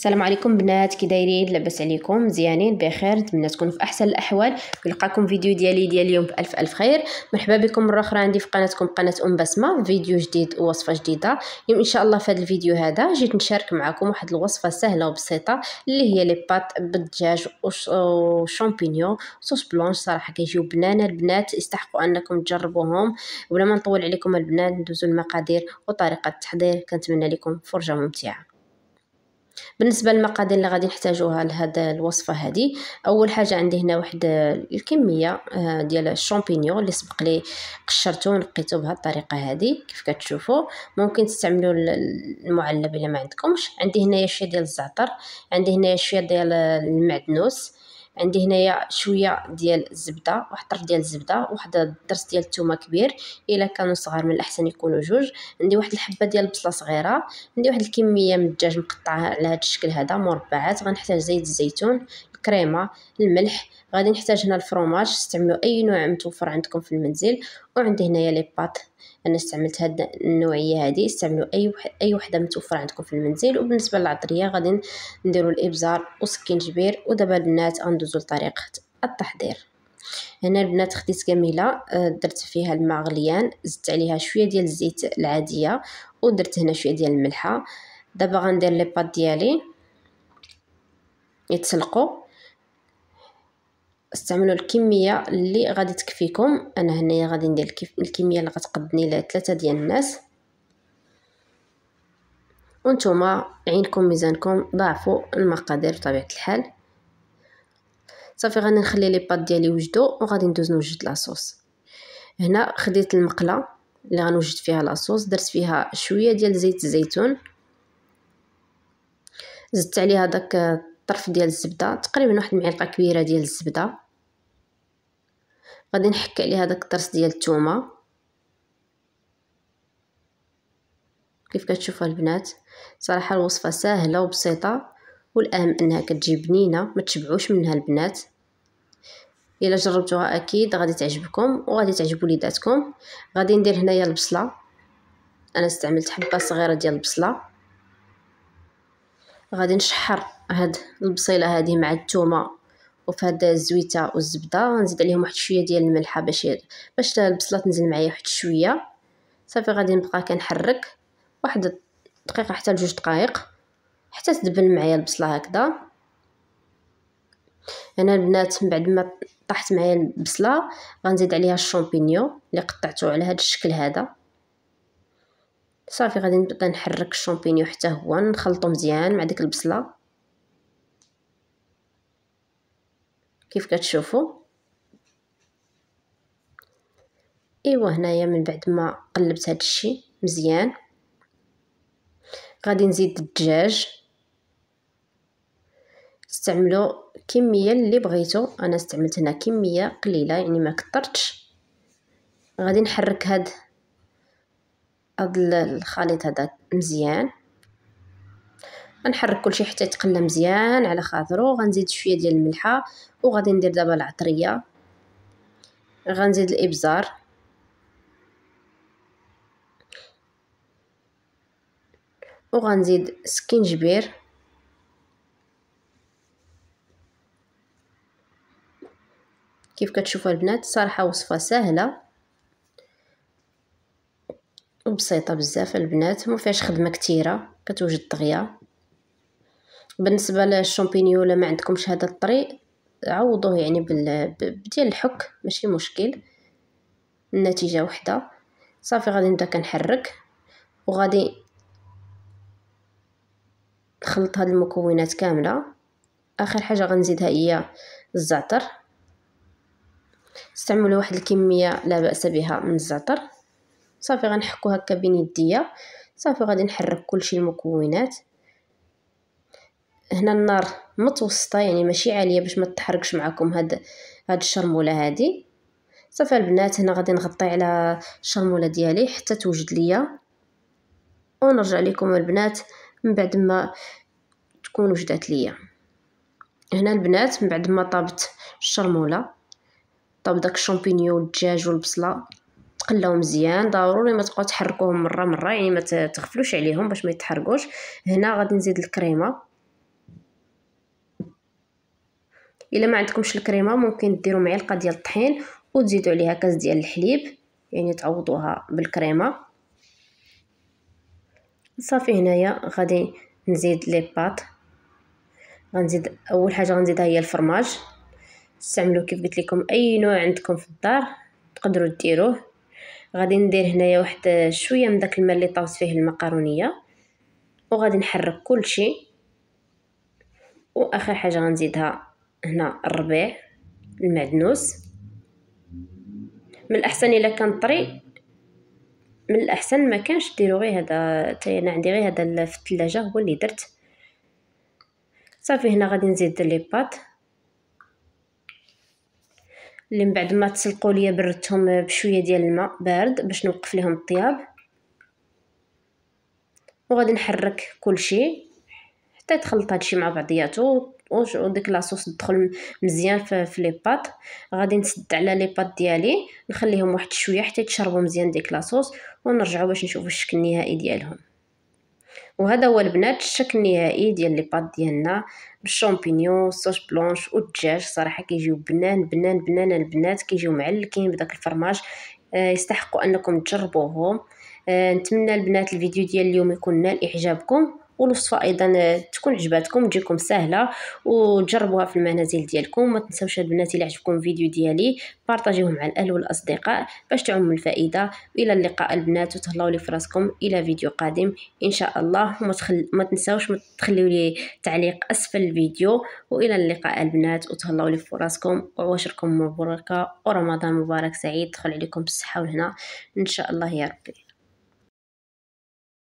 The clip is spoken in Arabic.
السلام عليكم بنات، كي دايرين؟ لاباس عليكم؟ مزيانين بخير؟ نتمنى تكونوا في احسن الاحوال. ونلقاكم فيديو ديال اليوم بالف الف خير. مرحبا بكم مره اخرى عندي في قناتكم قناه بسمه، فيديو جديد ووصفه جديده. اليوم ان شاء الله في هذا الفيديو هذا جيت نشارك معكم واحد الوصفه سهله وبسيطه اللي هي لي بات بالدجاج وشامبينيون صوص بلونش. صراحه كيجيو بنانه، البنات يستحقوا انكم تجربوهم. وبلا ما نطول عليكم البنات ندوزو المقادير وطريقه التحضير. كنتمنى لكم فرجه ممتعه. بالنسبه للمقادير اللي غادي نحتاجوها لهذا الوصفه هذه، اول حاجه عندي هنا واحد الكميه ديال الشامبينيون اللي سبق لي قشرته ونقيته بهذه الطريقه هذه كيف كتشوفوا. ممكن تستعملوا المعلب الا ما عندكمش. عندي هنايا شويه ديال الزعتر، عندي هنايا شويه ديال المعدنوس، عندي هنايا شويه ديال الزبده، واحد طرف ديال الزبده، واحد الدرس ديال الثومه كبير، الا كانوا صغار من الاحسن يكونوا جوج. عندي واحد الحبه ديال البصله صغيره، عندي واحد الكميه من الدجاج مقطعه على هذا الشكل هذا مربعات. غنحتاج زيت الزيتون، الكريمه، الملح. غادي نحتاج هنا الفرماج، استعملوا اي نوع متوفر عندكم في المنزل. وعندي هنايا لي بات، انا استعملت هاد النوعيه هذه، استعملوا اي وحده متوفره عندكم في المنزل. وبالنسبه للعطريه غادي نديروا الابزار وسكينجبير. ودابا البنات غندوزو لطريقه التحضير. هنا البنات خديت كميله، درت فيها الماء غليان، زدت عليها شويه ديال الزيت العاديه، ودرت هنا شويه ديال الملحه. دابا غندير لي بات ديالي يتسلقوا. استعملوا الكميه اللي غادي تكفيكم. انا هنايا غادي ندير الكميه اللي غتقدني ل3 ديال الناس، وانتوما عينكم ميزانكم ضاعفوا المقادير بطبيعه الحال. صافي غادي نخلي لي بات ديالي يوجدوا وغادي ندوز نوجد لاصوص. هنا خديت المقله اللي غنوجد فيها لاصوص، درت فيها شويه ديال زيت الزيتون، زدت عليها داك الطرف ديال الزبده، تقريبا واحد المعلقه كبيره ديال الزبده. غادي نحك عليها داك الطرس ديال الثومه كيف كتشوفوا البنات. صراحه الوصفه سهله وبسيطه، والاهم انها كتجي بنينه ما تشبعوش منها البنات. الا جربتوها اكيد غادي تعجبكم وغادي تعجب وليداتكم. غادي ندير هنايا البصله، انا استعملت حبه صغيره ديال البصله. غادي نشحر هاد البصيله هذه مع الثومه وفي هاد الزويته والزبده. غنزيد عليهم واحد شويه ديال الملحه باش البصله تنزل معايا واحد شويه. صافي غادي نبقى كنحرك واحد دقيقه حتى ل2 دقائق حتى تدبل معايا البصله هكذا. هنا البنات من بعد ما طاحت معايا البصله غنزيد عليها الشامبينيون اللي قطعته على هذا الشكل هذا. صافي غادي نبدا نحرك الشامبينيون حتى هو نخلطو مزيان مع ديك البصله كيف كتشوفوا. ايوا هنايا من بعد ما قلبت هذا الشيء مزيان غادي نزيد الدجاج. استعملوا كميه اللي بغيتو، انا استعملت هنا كميه قليله يعني ما كثرتش. غادي نحرك هاد الخليط هذا مزيان، غنحرك كلشي حتى يتقلى مزيان على خاطرو. غنزيد شويه ديال الملحه، وغادي ندير دابا العطريه، غنزيد الابزار، وغنزيد سكينجبير. كيف كتشوفوا البنات صراحه وصفه سهله وبسيطه بزاف البنات، ما فيهاش خدمه كثيره، كتوجد دغيا. بالنسبه للشامبينيون ولا ما عندكمش هذا الطريق عوضوه يعني ديال الحك ماشي مشكل، النتيجه وحده. صافي غادي نبدا كنحرك وغادي نخلط هاد المكونات كامله. اخر حاجه غنزيدها هي الزعتر، استعملوا واحد الكميه لا باس بها من الزعتر. صافي غنحكو هكا بين يديا. صافي غادي نحرك كلشي المكونات. هنا النار متوسطه يعني ماشي عاليه باش ما تحرقش معكم هاد الشرموله هذه. صافي البنات هنا غادي نغطي على الشرموله ديالي حتى توجد ليا، ونرجع لكم البنات من بعد ما تكون وجدات ليا. هنا البنات من بعد ما طابت الشرموله، طاب داك الشامبينيون والدجاج والبصله، تقلاو مزيان. ضروري ما تبقاو تحركوهم مره يعني ما تغفلوش عليهم باش ما يتحرقوش. هنا غادي نزيد الكريمه، الا ما عندكمش الكريمه ممكن ديروا معلقه ديال الطحين وتزيدوا عليها كاس ديال الحليب، يعني تعوضوها بالكريمه. صافي هنايا غادي نزيد لي باط. غنزيد اول حاجه غنزيدها هي الفرماج. استعملوا كيف قلت لكم اي نوع عندكم في الدار تقدروا ديروه. غادي ندير هنايا واحد شويه من داك الماء اللي طابت فيه المقرونيه، وغادي نحرك كل شيء. واخر حاجه غنزيدها هنا الربيع المعدنوس. من الاحسن الا كان طري، من الاحسن ما كانش ديروا غير هذا. حتى انا عندي غير هذا في الثلاجه هو اللي درت. صافي هنا غادي نزيد لي باط اللي من بعد ما تسلقوا ليا بردتهم بشويه ديال الماء بارد باش نوقف لهم الطياب. وغادي نحرك كل شيء حتى يتخلط هادشي مع بعضياتو وديك لاصوص تدخل مزيان في لي باط. غادي نسد على لي باط ديالي نخليهم واحد شويه حتى يتشربوا مزيان ديك لاصوص، ونرجعوا باش نشوفوا الشكل النهائي ديالهم. وهذا هو البنات الشكل النهائي ديال لي باط ديالنا بالشامبينيون صوص بلونش والدجاج. صراحه كيجيو بنان البنات، كيجيو معلكين بداك الفرماج. يستحقوا انكم تجربوهم. نتمنى البنات الفيديو ديال اليوم يكون نال اعجابكم، والوصفه ايضا تكون عجباتكم، تجيكم سهله وتجربوها في المنازل ديالكم. ما تنساوش البنات الى عجبكم الفيديو ديالي بارطاجيوه مع الاهل والاصدقاء باش تعم الفائده. والى اللقاء البنات، وتهلاو لي فراسكم الى فيديو قادم ان شاء الله. ما تنساوش ما تخليو لي تعليق اسفل الفيديو. والى اللقاء البنات، وتهلاو لي فراسكم، وعواشركم مبروكه ورمضان مبارك سعيد. دخل عليكم بالصحه والهنا ان شاء الله يا ربي.